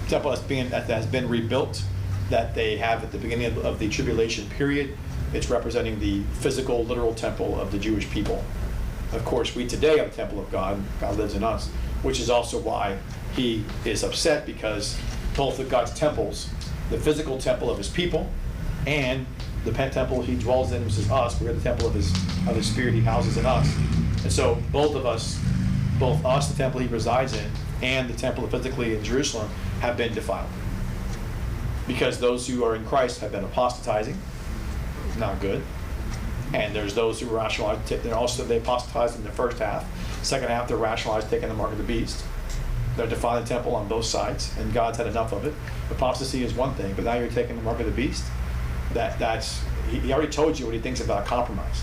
temple that has been rebuilt, that they have at the beginning of the tribulation period. It's representing the physical, literal temple of the Jewish people. Of course, we today are the temple of God. God lives in us, which is also why he is upset, because both of God's temples, the physical temple of his people and the temple he dwells in, which is us, we're the temple of his spirit he houses in us. And so both of us, both us, the temple he resides in, and the temple physically in Jerusalem, have been defiled. Because those who are in Christ have been apostatizing, not good. And there's those who rationalize, they apostatized in the first half. Second half, they're rationalized, taking the mark of the beast. They're defiling the temple on both sides, and God's had enough of it. Apostasy is one thing, but now you're taking the mark of the beast. He already told you what he thinks about compromise.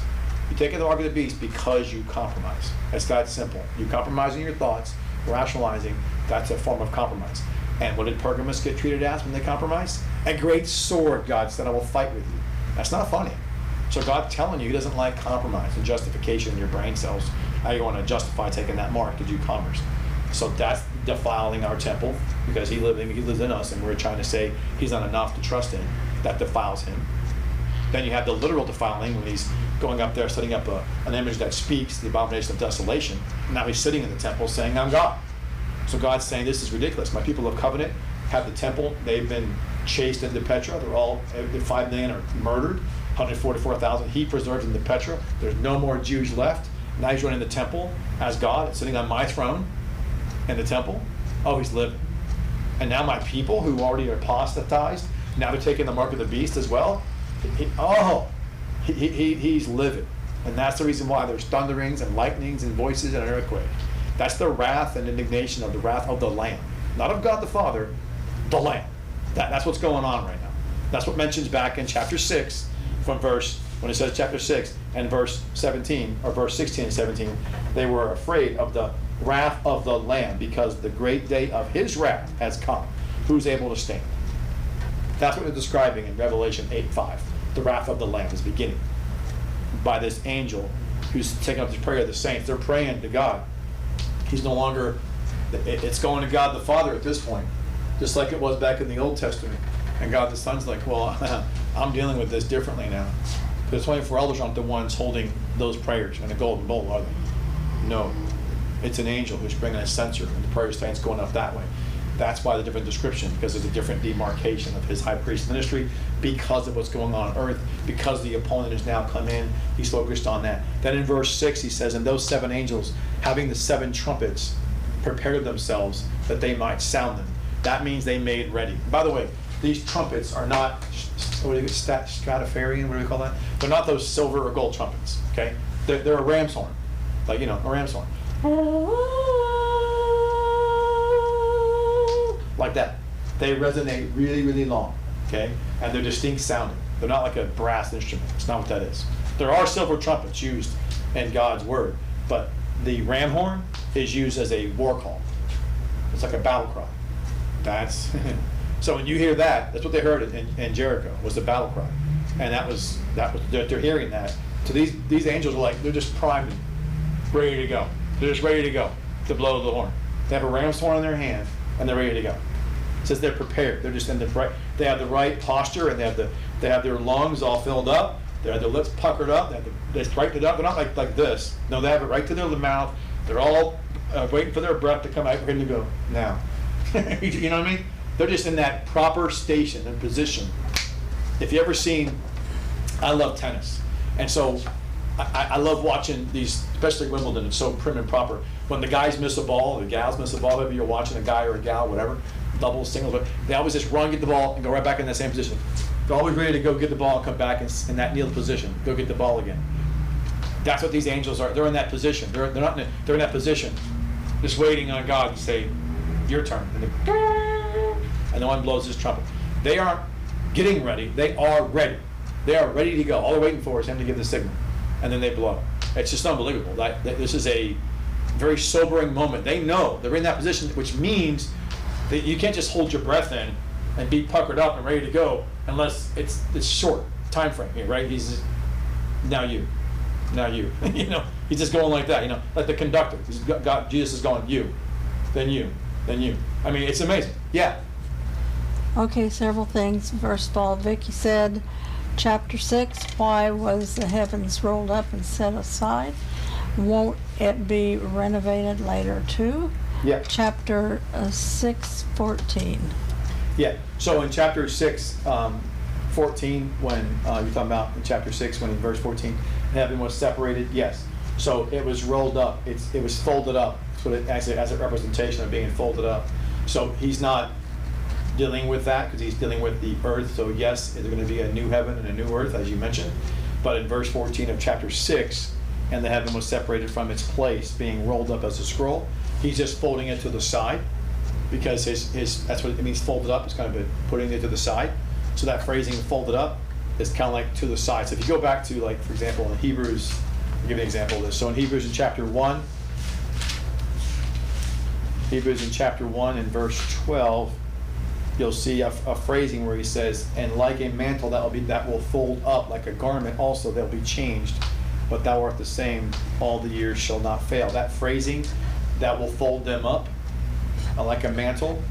You're taking the mark of the beast because you compromise. It's that simple. You compromising your thoughts, rationalizing, that's a form of compromise. And what did Pergamos get treated as when they compromised? A great sword, God said, I will fight with you. That's not funny. So God's telling you he doesn't like compromise and justification in your brain cells. How you want to justify taking that mark to do commerce. So that's defiling our temple, because he lives in us, and we're trying to say he's not enough to trust in. That defiles him. Then you have the literal defiling when he's going up there setting up an image that speaks the abomination of desolation. Now he's sitting in the temple saying, I'm God. So God's saying, this is ridiculous. My people of covenant have the temple. They've been chased into Petra. They're all, 5 million are murdered, 144,000 he preserves into Petra. There's no more Jews left. Now he's running the temple as God, sitting on my throne in the temple. Oh, he's living. And now my people who already are apostatized, now they're taking the mark of the beast as well. He's living. And that's the reason why there's thunderings and lightnings and voices and an earthquake. That's the wrath and indignation of the wrath of the Lamb. Not of God the Father, the Lamb. That's what's going on right now. That's what mentions back in chapter 6, when it says chapter 6 and verse 17, or verse 16 and 17, they were afraid of the wrath of the Lamb, because the great day of his wrath has come. Who's able to stand? That's what they're describing in Revelation 8:5. The wrath of the Lamb is beginning by this angel who's taking up the prayer of the saints. They're praying to God. He's no longer, it's going to God the Father at this point, just like it was back in the Old Testament. And God the Son's like, well, I'm dealing with this differently now. The 24 elders aren't the ones holding those prayers in a golden bowl, are they? No. It's an angel who's bringing a censer, and the prayer saint's going up that way. That's why the different description, because there's a different demarcation of his high priest ministry, because of what's going on earth, because the opponent has now come in. He's focused on that. Then in verse 6 he says, and those 7 angels, having the 7 trumpets, prepared themselves that they might sound them. That means they made ready. By the way, these trumpets are not, Stratafarian, what do we call that? They're not those silver or gold trumpets, okay? They're a ram's horn, like, a ram's horn. Like that. They resonate really, really long, okay? And they're distinct sounding. They're not like a brass instrument. It's not what that is. There are silver trumpets used in God's word, but the ram horn is used as a war call. It's like a battle cry. That's so when you hear that, that's what they heard in Jericho, was the battle cry. And that was they're hearing that. So these angels are like, they're just primed, ready to go. They're just ready to go to blow the horn. They have a ram's horn in their hand, and they're ready to go. It says they're prepared. They're just in the right. They have the right posture, and they have their lungs all filled up. They have their lips puckered up. They straightened it up. They're not like this. No, they have it right to their mouth. They're all waiting for their breath to come out, ready to go now. You know what I mean? They're just in that proper station and position. If you ever seen, I love tennis, and so I love watching these, especially Wimbledon. It's so prim and proper. When the guys miss a ball, the gals miss a ball, maybe you're watching a guy or a gal, whatever, doubles, singles, but they always just run, get the ball, and go right back in that same position. They're always ready to go get the ball and come back in that kneel position, go get the ball again. That's what these angels are. They're in that position. They're in that position, just waiting on God to say, your turn. And the one blows his trumpet. They aren't getting ready. They are ready. They are ready to go. All they're waiting for is him to give the signal. And then they blow. It's just unbelievable. This is a very sobering moment. They know they're in that position, which means that you can't just hold your breath in and be puckered up and ready to go unless it's short time frame here, right? He's just, now you. He's just going like that, like the conductor. Jesus is going, you, then you, then you. I mean, it's amazing. Yeah, Okay, several things. First of all, Vicky said, chapter 6, why was the heavens rolled up and set aside? Won't it be renovated later too? Yeah. Chapter 6:14. Yeah. So in chapter 6, 14, when you're talking about in chapter 6, when in verse 14, heaven was separated. Yes. So it was rolled up. It was folded up. That's what it actually as a representation of being folded up. So he's not dealing with that because he's dealing with the earth. So yes, there's going to be a new heaven and a new earth, as you mentioned. But in verse 14 of chapter 6, and the heaven was separated from its place, being rolled up as a scroll. He's just folding it to the side because that's what it means, folded up. It's kind of putting it to the side. So that phrasing, folded up, is kind of like to the side. So if you go back to, like, for example, in Hebrews, I'll give you an example of this. So in Hebrews in chapter 1, Hebrews in chapter 1 and verse 12, you'll see a phrasing where he says, and like a mantle that will fold up, like a garment also they'll be changed, but thou art the same, all the years shall not fail. That phrasing, that will fold them up like a mantle,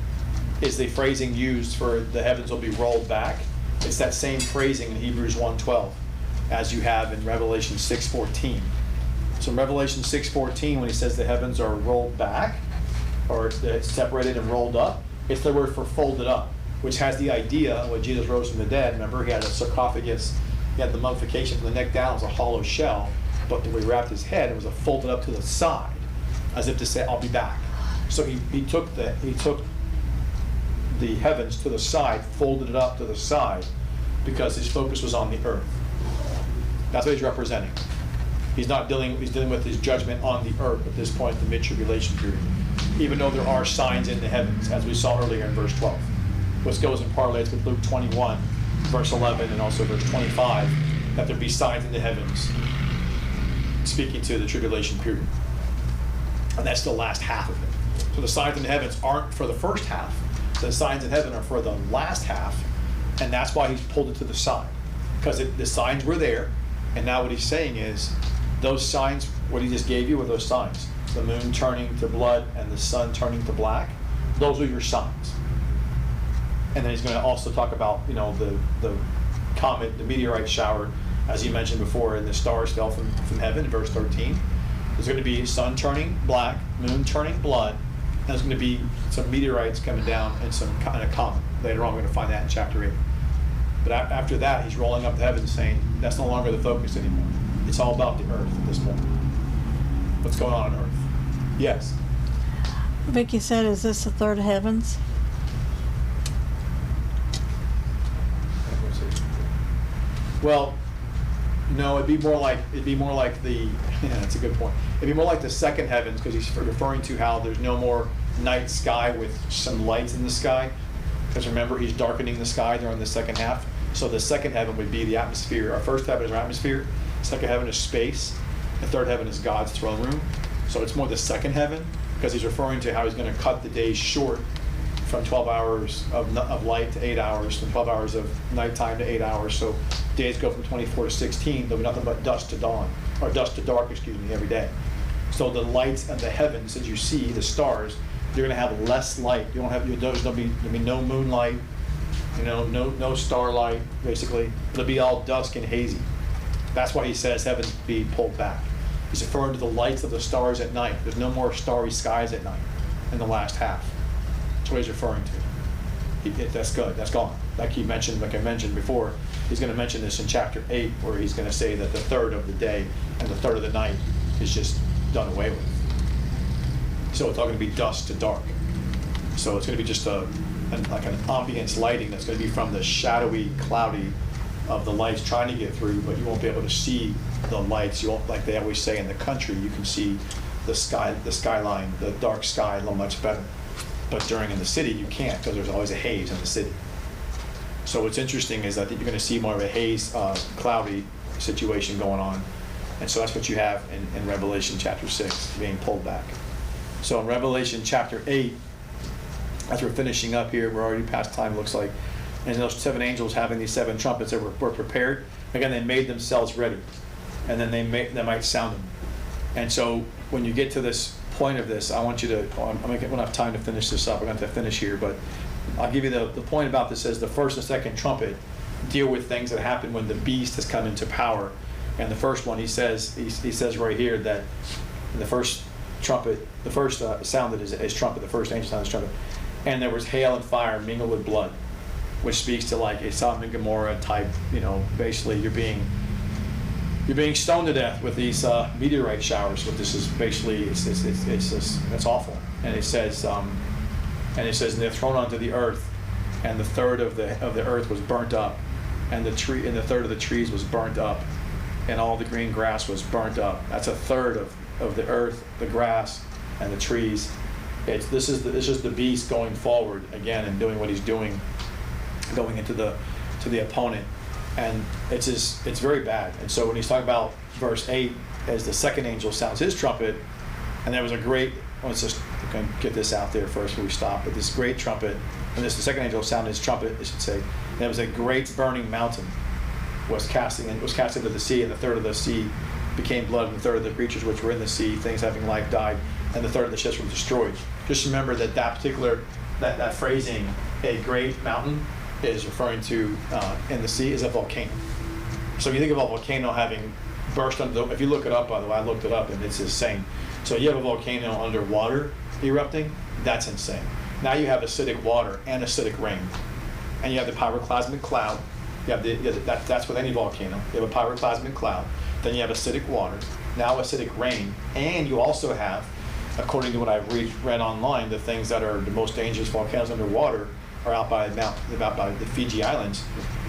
is the phrasing used for the heavens will be rolled back. It's that same phrasing in Hebrews 1:12 as you have in Revelation 6:14. So in Revelation 6:14, when he says the heavens are rolled back, or it's separated and rolled up, it's the word for folded up, which has the idea when Jesus rose from the dead. Remember, he had a sarcophagus, he had the mummification from the neck down, it was a hollow shell, but the way he wrapped his head, it was a folded up to the side, as if to say, I'll be back. So he took the heavens to the side, folded it up to the side, because his focus was on the earth. That's what he's representing. He's dealing with his judgment on the earth at this point, the mid-tribulation period. Even though there are signs in the heavens, as we saw earlier in verse 12. Which goes and parlays with Luke 21, verse 11, and also verse 25, that there be signs in the heavens, speaking to the tribulation period. And that's the last half of it. So the signs in the heavens aren't for the first half. The signs in heaven are for the last half, and that's why he's pulled it to the side. Because the signs were there, and now what he's saying is, those signs, what he just gave you were those signs. The moon turning to blood and the sun turning to black. Those are your signs. And then he's going to also talk about, the comet, the meteorite shower, as he mentioned before, and the stars fell from heaven in verse 13. There's going to be sun turning black, moon turning blood, and there's going to be some meteorites coming down and some kind of comet. Later on, we're going to find that in chapter 8. But after that, he's rolling up the heavens saying, that's no longer the focus anymore. It's all about the earth at this point. What's going on earth? Yes. Vicky said, is this the third heavens? Well, no, it'd be more like the, that's a good point. It'd be more like the second heavens, because he's referring to how there's no more night sky with some lights in the sky. Because remember, he's darkening the sky during the second half. So the second heaven would be the atmosphere. Our first heaven is our atmosphere. Second heaven is space. The third heaven is God's throne room. So it's more the second heaven, because he's referring to how he's going to cut the days short from 12 hours of light to 8 hours, from 12 hours of nighttime to 8 hours. So days go from 24 to 16. There'll be nothing but dusk to dawn, or dusk to dark, every day. So the lights of the heavens, as you see, the stars, you're going to have less light. There'll be no moonlight, no starlight, basically. It'll be all dusk and hazy. That's why he says heavens be pulled back. He's referring to the lights of the stars at night. There's no more starry skies at night in the last half. That's what he's referring to. That's good. That's gone. Like I mentioned before, he's going to mention this in chapter 8, where he's going to say that the third of the day and the third of the night is just done away with. So it's all going to be dusk to dark. So it's going to be just like an ambience lighting that's going to be from the shadowy, cloudy of the lights trying to get through, but you won't be able to see the lights. You won't, like they always say in the country, you can see the skyline, the dark sky a little much better. But in the city, you can't, because there's always a haze in the city. So what's interesting is I think you're going to see more of a haze, cloudy situation going on. And so that's what you have in Revelation chapter 6, being pulled back. So in Revelation chapter 8, as we're finishing up here, we're already past time, looks like, and those 7 angels having these 7 trumpets that were prepared, again, they made themselves ready, and then they might sound them. And so when you get to this point of this, I want you to, I won't have time to finish this up, we're going to have to finish here, but I'll give you the point about this is the first and second trumpet deal with things that happen when the beast has come into power. And the first one, he says right here that the first trumpet, the first sounded is trumpet, the first angel sounded is trumpet, and there was hail and fire mingled with blood, which speaks to like a Sodom and Gomorrah type. Basically you're being stoned to death with these meteorite showers. What this is basically, it's awful. And it says, and they're thrown onto the earth, and the third of the earth was burnt up, and the third of the trees was burnt up, and all the green grass was burnt up. That's a third of the earth, the grass, and the trees. It's just the beast going forward again and doing what he's doing, going into the opponent, and it's very bad. And so when he's talking about verse 8, as the second angel sounds his trumpet, and there was a great, let's just get this out there first before we stop, but this great trumpet, and the second angel sounded his trumpet, I should say, and there was a great burning mountain was cast into the sea, and the third of the sea became blood, and the third of the creatures which were in the sea, things having life, died, and the third of the ships were destroyed. Just remember that particular that phrasing, a great mountain, is referring to in the sea is a volcano. So if you think about a volcano having burst under if you look it up, by the way, I looked it up and it's insane. So you have a volcano underwater erupting, that's insane. Now you have acidic water and acidic rain, and you have the pyroclasmic cloud. That's with any volcano. You have a pyroclasmic cloud, then you have acidic water, now acidic rain, and you also have, according to what I've read online, the things that are the most dangerous volcanoes underwater are out by the Fiji Islands.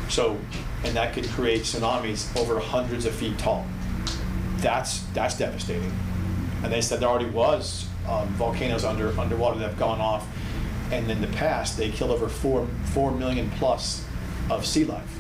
So, and that could create tsunamis over hundreds of feet tall. That's devastating. And they said there already was volcanoes underwater that have gone off, and in the past they killed over 4 million plus of sea life.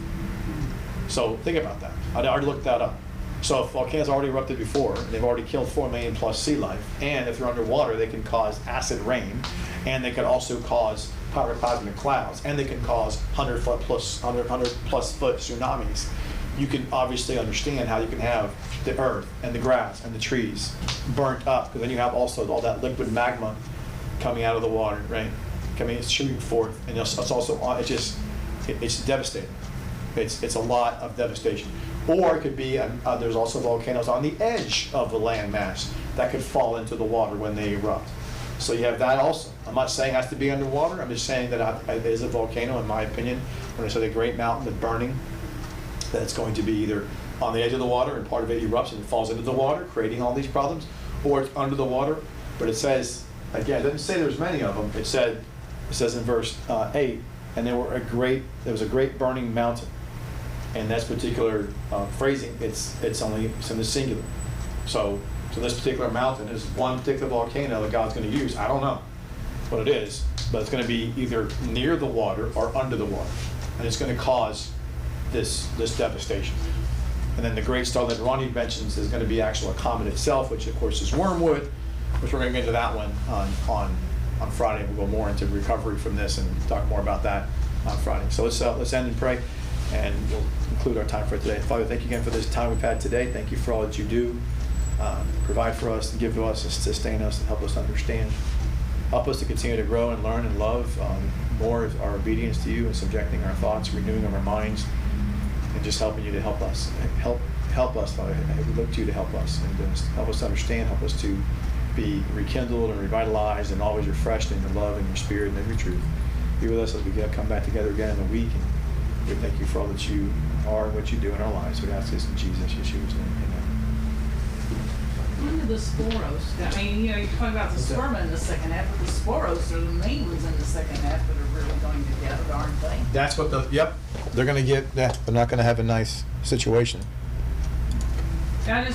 So think about that. I already looked that up. So if volcanoes already erupted before, they've already killed 4 million plus sea life, and if they're underwater, they can cause acid rain, and they could also cause pyroclasmic clouds, and they can cause 100 plus foot tsunamis. You can obviously understand how you can have the earth and the grass and the trees burnt up, because then you have also all that liquid magma coming out of the water, right? It's shooting forth, and it's also it's devastating. It's a lot of devastation. Or it could be, there's also volcanoes on the edge of the land mass that could fall into the water when they erupt. So you have that also. I'm not saying it has to be underwater. I'm just saying that it is a volcano, in my opinion. When I say the great mountain that's burning, that it's going to be either on the edge of the water and part of it erupts and it falls into the water, creating all these problems, or it's under the water. But it says, again, it doesn't say there's many of them. It says in verse 8, and there was a great burning mountain. And that's particular phrasing, it's in the singular. So this particular mountain is one particular volcano that God's going to use. I don't know what it is, but it's going to be either near the water or under the water, and it's going to cause this devastation. And then the great star that Ronnie mentions is going to be actually a comet itself, which of course is wormwood, which we're going to get into that one on Friday. We'll go more into recovery from this and talk more about that on Friday. So let's end and pray, and we'll conclude our time for today. Father, thank you again for this time we've had today. Thank you for all that you do. Provide for us and give to us and sustain us and help us understand. Help us to continue to grow and learn and love more of our obedience to you and subjecting our thoughts, renewing of our minds, and just helping you to help us. Help us, Father. We look to you to help us and just help us to understand, help us to be rekindled and revitalized and always refreshed in your love and your spirit and every truth. Be with us as we come back together again in a week. And we thank you for all that you are and what you do in our lives. We ask this in Jesus, Yeshua's name. Amen. When do the sporos, you're talking about the sperma in the second half, but the sporos are the main ones in the second half that are really going together, aren't they? That's what they're going to get, they're not going to have a nice situation. I just